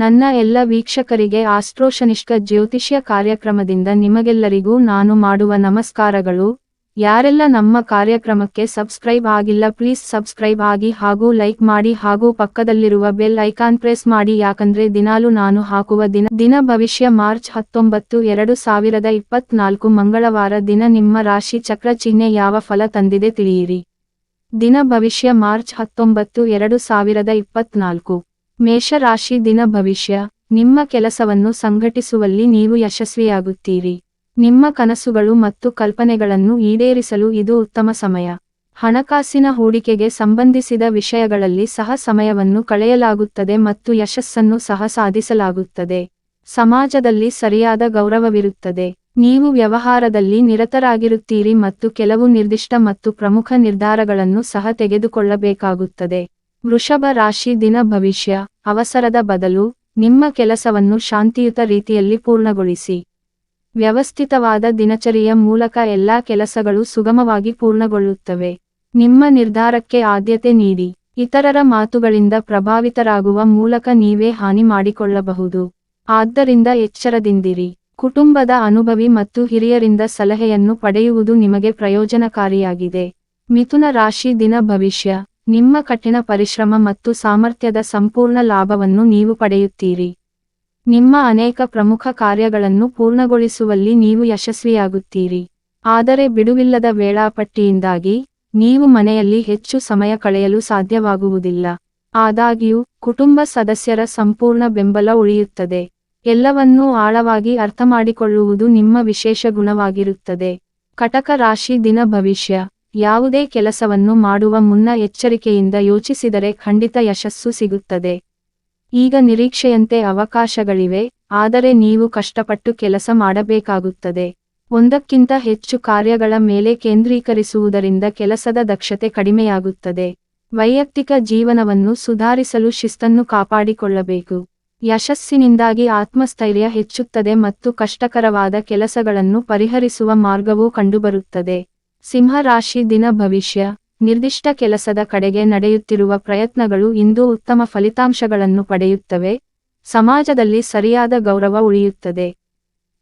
ನನ್ನ ಎಲ್ಲ ವೀಕ್ಷಕರಿಗೆ ಆಸ್ಟ್ರೋಶನಿಷ್ಕ ಜ್ಯೋತಿಷ್ಯ ಕಾರ್ಯಕ್ರಮದಿಂದ ನಿಮಗೆಲ್ಲರಿಗೂ ನಾನು ಮಾಡುವ ನಮಸ್ಕಾರಗಳು. ಯಾರೆಲ್ಲ ನಮ್ಮ ಕಾರ್ಯಕ್ರಮಕ್ಕೆ ಸಬ್ಸ್ಕ್ರೈಬ್ ಆಗಿಲ್ಲ ಪ್ಲೀಸ್ ಸಬ್ಸ್ಕ್ರೈಬ್ ಆಗಿ ಹಾಗೂ ಲೈಕ್ ಮಾಡಿ ಹಾಗೂ ಪಕ್ಕದಲ್ಲಿರುವ ಬೆಲ್ ಐಕಾನ್ ಪ್ರೆಸ್ ಮಾಡಿ, ಯಾಕಂದ್ರೆ ದಿನಾಲು ನಾನು ಹಾಕುವ ದಿನ ಭವಿಷ್ಯ ಮಾರ್ಚ್ 19, 2024 ಮಂಗಳವಾರ ದಿನ ನಿಮ್ಮ ರಾಶಿ ಚಕ್ರ ಚಿಹ್ನೆ ಯಾವ ಫಲ ತಂದಿದೆ ತಿಳಿಯಿರಿ. ದಿನ ಭವಿಷ್ಯ ಮಾರ್ಚ್ 19, 2024 ಮೇಷರಾಶಿ. ದಿನ ಭವಿಷ್ಯ: ನಿಮ್ಮ ಕೆಲಸವನ್ನು ಸಂಘಟಿಸುವಲ್ಲಿ ನೀವು ಯಶಸ್ವಿಯಾಗುತ್ತೀರಿ. ನಿಮ್ಮ ಕನಸುಗಳು ಮತ್ತು ಕಲ್ಪನೆಗಳನ್ನು ಈಡೇರಿಸಲು ಇದು ಉತ್ತಮ ಸಮಯ. ಹಣಕಾಸಿನ ಹೂಡಿಕೆಗೆ ಸಂಬಂಧಿಸಿದ ವಿಷಯಗಳಲ್ಲಿ ಸಹ ಸಮಯವನ್ನು ಕಳೆಯಲಾಗುತ್ತದೆ ಮತ್ತು ಯಶಸ್ಸನ್ನು ಸಹ ಸಾಧಿಸಲಾಗುತ್ತದೆ. ಸಮಾಜದಲ್ಲಿ ಸರಿಯಾದ ಗೌರವವಿರುತ್ತದೆ. ನೀವು ವ್ಯವಹಾರದಲ್ಲಿ ನಿರತರಾಗಿರುತ್ತೀರಿ ಮತ್ತು ಕೆಲವು ನಿರ್ದಿಷ್ಟ ಮತ್ತು ಪ್ರಮುಖ ನಿರ್ಧಾರಗಳನ್ನು ಸಹ ತೆಗೆದುಕೊಳ್ಳಬೇಕಾಗುತ್ತದೆ. ವೃಷಭ ರಾಶಿ. ದಿನ ಭವಿಷ್ಯ: ಅವಸರದ ಬದಲು ನಿಮ್ಮ ಕೆಲಸವನ್ನು ಶಾಂತಿಯುತ ರೀತಿಯಲ್ಲಿ ಪೂರ್ಣಗೊಳಿಸಿ. ವ್ಯವಸ್ಥಿತವಾದ ದಿನಚರಿಯ ಮೂಲಕ ಎಲ್ಲಾ ಕೆಲಸಗಳು ಸುಗಮವಾಗಿ ಪೂರ್ಣಗೊಳ್ಳುತ್ತವೆ. ನಿಮ್ಮ ನಿರ್ಧಾರಕ್ಕೆ ಆದ್ಯತೆ ನೀಡಿ. ಇತರರ ಮಾತುಗಳಿಂದ ಪ್ರಭಾವಿತರಾಗುವ ಮೂಲಕ ನೀವೇ ಹಾನಿ ಮಾಡಿಕೊಳ್ಳಬಹುದು. ಆದ್ದರಿಂದ ಎಚ್ಚರದಿಂದಿರಿ. ಕುಟುಂಬದ ಅನುಭವಿ ಮತ್ತು ಹಿರಿಯರಿಂದ ಸಲಹೆಯನ್ನು ಪಡೆಯುವುದು ನಿಮಗೆ ಪ್ರಯೋಜನಕಾರಿಯಾಗಿದೆ. ಮಿಥುನ ರಾಶಿ. ದಿನ ಭವಿಷ್ಯ: ನಿಮ್ಮ ಕಠಿಣ ಪರಿಶ್ರಮ ಮತ್ತು ಸಾಮರ್ಥ್ಯದ ಸಂಪೂರ್ಣ ಲಾಭವನ್ನು ನೀವು ಪಡೆಯುತ್ತೀರಿ. ನಿಮ್ಮ ಅನೇಕ ಪ್ರಮುಖ ಕಾರ್ಯಗಳನ್ನು ಪೂರ್ಣಗೊಳಿಸುವಲ್ಲಿ ನೀವು ಯಶಸ್ವಿಯಾಗುತ್ತೀರಿ. ಆದರೆ ಬಿಡುವಿಲ್ಲದ ವೇಳಾಪಟ್ಟಿಯಿಂದಾಗಿ ನೀವು ಮನೆಯಲ್ಲಿ ಹೆಚ್ಚು ಸಮಯ ಕಳೆಯಲು ಸಾಧ್ಯವಾಗುವುದಿಲ್ಲ. ಆದಾಗ್ಯೂ ಕುಟುಂಬ ಸದಸ್ಯರ ಸಂಪೂರ್ಣ ಬೆಂಬಲ ಉಳಿಯುತ್ತದೆ. ಎಲ್ಲವನ್ನೂ ಆಳವಾಗಿ ಅರ್ಥಮಾಡಿಕೊಳ್ಳುವುದು ನಿಮ್ಮ ವಿಶೇಷ ಗುಣವಾಗಿರುತ್ತದೆ. ಕಟಕ ರಾಶಿ. ದಿನ ಭವಿಷ್ಯ: ಯಾವುದೇ ಕೆಲಸವನ್ನು ಮಾಡುವ ಮುನ್ನ ಎಚ್ಚರಿಕೆಯಿಂದ ಯೋಚಿಸಿದರೆ ಖಂಡಿತ ಯಶಸ್ಸು ಸಿಗುತ್ತದೆ. ಈಗ ನಿರೀಕ್ಷೆಯಂತೆ ಅವಕಾಶಗಳಿವೆ, ಆದರೆ ನೀವು ಕಷ್ಟಪಟ್ಟು ಕೆಲಸ ಮಾಡಬೇಕಾಗುತ್ತದೆ. ಒಂದಕ್ಕಿಂತ ಹೆಚ್ಚು ಕಾರ್ಯಗಳ ಮೇಲೆ ಕೇಂದ್ರೀಕರಿಸುವುದರಿಂದ ಕೆಲಸದ ದಕ್ಷತೆ ಕಡಿಮೆಯಾಗುತ್ತದೆ. ವೈಯಕ್ತಿಕ ಜೀವನವನ್ನು ಸುಧಾರಿಸಲು ಶಿಸ್ತನ್ನು ಕಾಪಾಡಿಕೊಳ್ಳಬೇಕು. ಯಶಸ್ಸಿನಿಂದಾಗಿ ಆತ್ಮಸ್ಥೈರ್ಯ ಹೆಚ್ಚುತ್ತದೆ ಮತ್ತು ಕಷ್ಟಕರವಾದ ಕೆಲಸಗಳನ್ನು ಪರಿಹರಿಸುವ ಮಾರ್ಗವೂ ಕಂಡುಬರುತ್ತದೆ. ಸಿಂಹ ರಾಶಿ. ದಿನ ಭವಿಷ್ಯ: ನಿರ್ದಿಷ್ಟ ಕೆಲಸದ ಕಡೆಗೆ ನಡೆಯುತ್ತಿರುವ ಪ್ರಯತ್ನಗಳು ಇಂದು ಉತ್ತಮ ಫಲಿತಾಂಶಗಳನ್ನು ಪಡೆಯುತ್ತವೆ. ಸಮಾಜದಲ್ಲಿ ಸರಿಯಾದ ಗೌರವ ಉಳಿಯುತ್ತದೆ.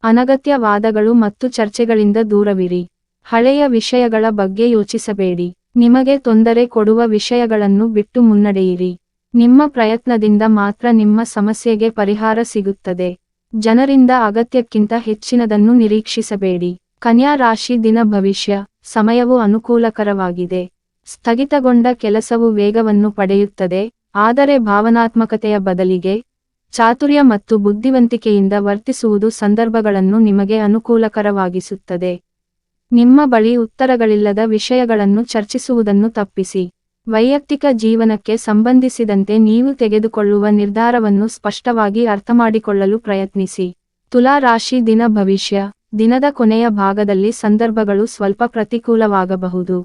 ಅನಗತ್ಯ ವಾದಗಳು ಮತ್ತು ಚರ್ಚೆಗಳಿಂದ ದೂರವಿರಿ. ಹಳೆಯ ವಿಷಯಗಳ ಬಗ್ಗೆ ಯೋಚಿಸಬೇಡಿ. ನಿಮಗೆ ತೊಂದರೆ ಕೊಡುವ ವಿಷಯಗಳನ್ನು ಬಿಟ್ಟು ಮುನ್ನಡೆಯಿರಿ. ನಿಮ್ಮ ಪ್ರಯತ್ನದಿಂದ ಮಾತ್ರ ನಿಮ್ಮ ಸಮಸ್ಯೆಗೆ ಪರಿಹಾರ ಸಿಗುತ್ತದೆ. ಜನರಿಂದ ಅಗತ್ಯಕ್ಕಿಂತ ಹೆಚ್ಚಿನದನ್ನು ನಿರೀಕ್ಷಿಸಬೇಡಿ. ಕನ್ಯಾ ರಾಶಿ. ದಿನ ಭವಿಷ್ಯ: ಸಮಯವು ಅನುಕೂಲಕರವಾಗಿದೆ. ಸ್ಥಗಿತಗೊಂಡ ಕೆಲಸವು ವೇಗವನ್ನು ಪಡೆಯುತ್ತದೆ, ಆದರೆ ಭಾವನಾತ್ಮಕತೆಯ ಬದಲಿಗೆ ಚಾತುರ್ಯ ಮತ್ತು ಬುದ್ಧಿವಂತಿಕೆಯಿಂದ ವರ್ತಿಸುವುದು ಸಂದರ್ಭಗಳನ್ನು ನಿಮಗೆ ಅನುಕೂಲಕರವಾಗಿಸುತ್ತದೆ. ನಿಮ್ಮ ಬಳಿ ಉತ್ತರಗಳಿಲ್ಲದ ವಿಷಯಗಳನ್ನು ಚರ್ಚಿಸುವುದನ್ನು ತಪ್ಪಿಸಿ. ವೈಯಕ್ತಿಕ ಜೀವನಕ್ಕೆ ಸಂಬಂಧಿಸಿದಂತೆ ನೀವು ತೆಗೆದುಕೊಳ್ಳುವ ನಿರ್ಧಾರವನ್ನು ಸ್ಪಷ್ಟವಾಗಿ ಅರ್ಥಮಾಡಿಕೊಳ್ಳಲು ಪ್ರಯತ್ನಿಸಿ. ತುಲಾ ರಾಶಿ. ದಿನ ಭವಿಷ್ಯ: ದಿನದ ಕೊನೆಯ ಭಾಗದಲ್ಲಿ ಸಂದರ್ಭಗಳು ಸ್ವಲ್ಪ ಪ್ರತಿಕೂಲವಾಗಬಹುದು.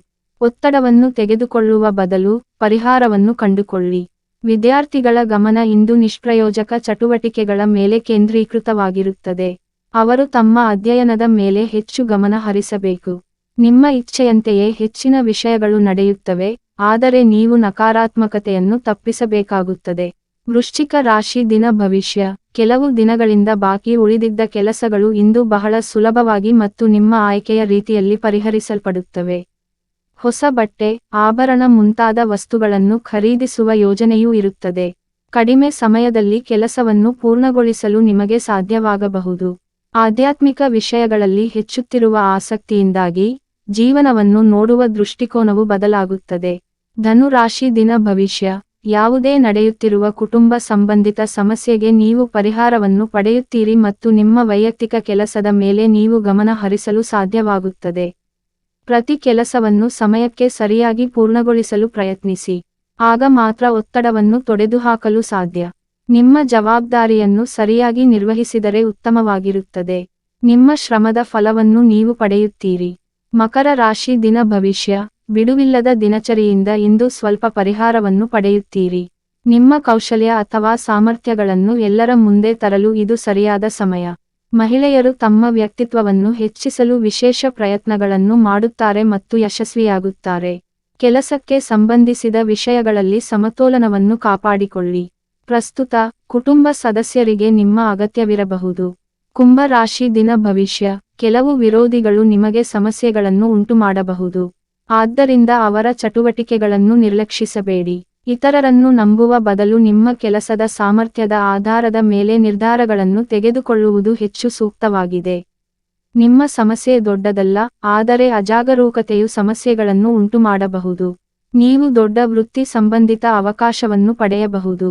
ಒತ್ತಡವನ್ನು ತೆಗೆದುಕೊಳ್ಳುವ ಬದಲು ಪರಿಹಾರವನ್ನು ಕಂಡುಕೊಳ್ಳಿ. ವಿದ್ಯಾರ್ಥಿಗಳ ಗಮನ ಇಂದು ನಿಷ್ಪ್ರಯೋಜಕ ಚಟುವಟಿಕೆಗಳ ಮೇಲೆ ಕೇಂದ್ರೀಕೃತವಾಗಿರುತ್ತದೆ. ಅವರು ತಮ್ಮ ಅಧ್ಯಯನದ ಮೇಲೆ ಹೆಚ್ಚು ಗಮನ ಹರಿಸಬೇಕು. ನಿಮ್ಮ ಇಚ್ಛೆಯಂತೆಯೇ ಹೆಚ್ಚಿನ ವಿಷಯಗಳು ನಡೆಯುತ್ತವೆ, ಆದರೆ ನೀವು ನಕಾರಾತ್ಮಕತೆಯನ್ನು ತಪ್ಪಿಸಬೇಕಾಗುತ್ತದೆ. ವೃಶ್ಚಿಕ ರಾಶಿ. ದಿನ ಭವಿಷ್ಯ: ಕೆಲವು ದಿನಗಳಿಂದ ಬಾಕಿ ಉಳಿದಿದ್ದ ಕೆಲಸಗಳು ಇಂದು ಬಹಳ ಸುಲಭವಾಗಿ ಮತ್ತು ನಿಮ್ಮ ಆಯ್ಕೆಯ ರೀತಿಯಲ್ಲಿ ಪರಿಹರಿಸಲ್ಪಡುತ್ತವೆ. ಹೊಸ ಬಟ್ಟೆ, ಆಭರಣ ಮುಂತಾದ ವಸ್ತುಗಳನ್ನು ಖರೀದಿಸುವ ಯೋಜನೆಯೂ ಇರುತ್ತದೆ. ಕಡಿಮೆ ಸಮಯದಲ್ಲಿ ಕೆಲಸವನ್ನು ಪೂರ್ಣಗೊಳಿಸಲು ನಿಮಗೆ ಸಾಧ್ಯವಾಗಬಹುದು. ಆಧ್ಯಾತ್ಮಿಕ ವಿಷಯಗಳಲ್ಲಿ ಹೆಚ್ಚುತ್ತಿರುವ ಆಸಕ್ತಿಯಿಂದಾಗಿ ಜೀವನವನ್ನು ನೋಡುವ ದೃಷ್ಟಿಕೋನವು ಬದಲಾಗುತ್ತದೆ. ಧನು ರಾಶಿ. ದಿನ ಭವಿಷ್ಯ: ಯಾವುದೇ ನಡೆಯುತ್ತಿರುವ ಕುಟುಂಬ ಸಂಬಂಧಿತ ಸಮಸ್ಯೆಗೆ ನೀವು ಪರಿಹಾರವನ್ನು ಪಡೆಯುತ್ತೀರಿ ಮತ್ತು ನಿಮ್ಮ ವೈಯಕ್ತಿಕ ಕೆಲಸದ ಮೇಲೆ ನೀವು ಗಮನ ಹರಿಸಲು ಸಾಧ್ಯವಾಗುತ್ತದೆ. ಪ್ರತಿ ಕೆಲಸವನ್ನು ಸಮಯಕ್ಕೆ ಸರಿಯಾಗಿ ಪೂರ್ಣಗೊಳಿಸಲು ಪ್ರಯತ್ನಿಸಿ. ಆಗ ಮಾತ್ರ ಒತ್ತಡವನ್ನು ತೊಡೆದುಹಾಕಲು ಸಾಧ್ಯ. ನಿಮ್ಮ ಜವಾಬ್ದಾರಿಯನ್ನು ಸರಿಯಾಗಿ ನಿರ್ವಹಿಸಿದರೆ ಉತ್ತಮವಾಗಿರುತ್ತದೆ. ನಿಮ್ಮ ಶ್ರಮದ ಫಲವನ್ನು ನೀವು ಪಡೆಯುತ್ತೀರಿ. ಮಕರ ರಾಶಿ. ದಿನ ಭವಿಷ್ಯ: ಬಿಡುವಿಲ್ಲದ ದಿನಚರಿಯಿಂದ ಇಂದು ಸ್ವಲ್ಪ ಪರಿಹಾರವನ್ನು ಪಡೆಯುತ್ತೀರಿ. ನಿಮ್ಮ ಕೌಶಲ್ಯ ಅಥವಾ ಸಾಮರ್ಥ್ಯಗಳನ್ನು ಎಲ್ಲರ ಮುಂದೆ ತರಲು ಇದು ಸರಿಯಾದ ಸಮಯ. ಮಹಿಳೆಯರು ತಮ್ಮ ವ್ಯಕ್ತಿತ್ವವನ್ನು ಹೆಚ್ಚಿಸಲು ವಿಶೇಷ ಪ್ರಯತ್ನಗಳನ್ನು ಮಾಡುತ್ತಾರೆ ಮತ್ತು ಯಶಸ್ವಿಯಾಗುತ್ತಾರೆ. ಕೆಲಸಕ್ಕೆ ಸಂಬಂಧಿಸಿದ ವಿಷಯಗಳಲ್ಲಿ ಸಮತೋಲನವನ್ನು ಕಾಪಾಡಿಕೊಳ್ಳಿ. ಪ್ರಸ್ತುತ ಕುಟುಂಬ ಸದಸ್ಯರಿಗೆ ನಿಮ್ಮ ಅಗತ್ಯವಿರಬಹುದು. ಕುಂಭ ರಾಶಿ ದಿನ ಭವಿಷ್ಯ. ಕೆಲವು ವಿರೋಧಿಗಳು ನಿಮಗೆ ಸಮಸ್ಯೆಗಳನ್ನು ಉಂಟುಮಾಡಬಹುದು. ಆದ್ದರಿಂದ ಅವರ ಚಟುವಟಿಕೆಗಳನ್ನು ನಿರ್ಲಕ್ಷಿಸಬೇಡಿ. ಇತರರನ್ನು ನಂಬುವ ಬದಲು ನಿಮ್ಮ ಕೆಲಸದ ಸಾಮರ್ಥ್ಯದ ಆಧಾರದ ಮೇಲೆ ನಿರ್ಧಾರಗಳನ್ನು ತೆಗೆದುಕೊಳ್ಳುವುದು ಹೆಚ್ಚು ಸೂಕ್ತವಾಗಿದೆ. ನಿಮ್ಮ ಸಮಸ್ಯೆ ದೊಡ್ಡದಲ್ಲ, ಆದರೆ ಅಜಾಗರೂಕತೆಯು ಸಮಸ್ಯೆಗಳನ್ನು ಉಂಟುಮಾಡಬಹುದು. ನೀವು ದೊಡ್ಡ ವೃತ್ತಿ ಸಂಬಂಧಿತ ಅವಕಾಶವನ್ನು ಪಡೆಯಬಹುದು.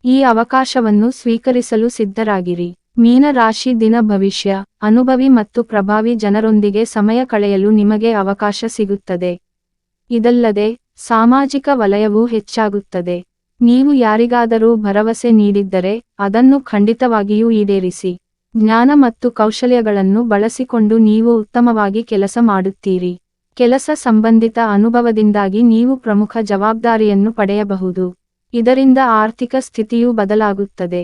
ಈ ಅವಕಾಶವನ್ನು ಸ್ವೀಕರಿಸಲು ಸಿದ್ಧರಾಗಿರಿ. ಮೀನ ರಾಶಿ ದಿನ ಭವಿಷ್ಯ. ಅನುಭವಿ ಮತ್ತು ಪ್ರಭಾವಿ ಜನರೊಂದಿಗೆ ಸಮಯ ಕಳೆಯಲು ನಿಮಗೆ ಅವಕಾಶ ಸಿಗುತ್ತದೆ. ಇದಲ್ಲದೆ ಸಾಮಾಜಿಕ ವಲಯವೂ ಹೆಚ್ಚಾಗುತ್ತದೆ. ನೀವು ಯಾರಿಗಾದರೂ ಭರವಸೆ ನೀಡಿದ್ದರೆ ಅದನ್ನು ಖಂಡಿತವಾಗಿಯೂ ಈಡೇರಿಸಿ. ಜ್ಞಾನ ಮತ್ತು ಕೌಶಲ್ಯಗಳನ್ನು ಬಳಸಿಕೊಂಡು ನೀವು ಉತ್ತಮವಾಗಿ ಕೆಲಸ ಮಾಡುತ್ತೀರಿ. ಕೆಲಸ ಸಂಬಂಧಿತ ಅನುಭವದಿಂದಾಗಿ ನೀವು ಪ್ರಮುಖ ಜವಾಬ್ದಾರಿಯನ್ನು ಪಡೆಯಬಹುದು. ಇದರಿಂದ ಆರ್ಥಿಕ ಸ್ಥಿತಿಯೂ ಬದಲಾಗುತ್ತದೆ.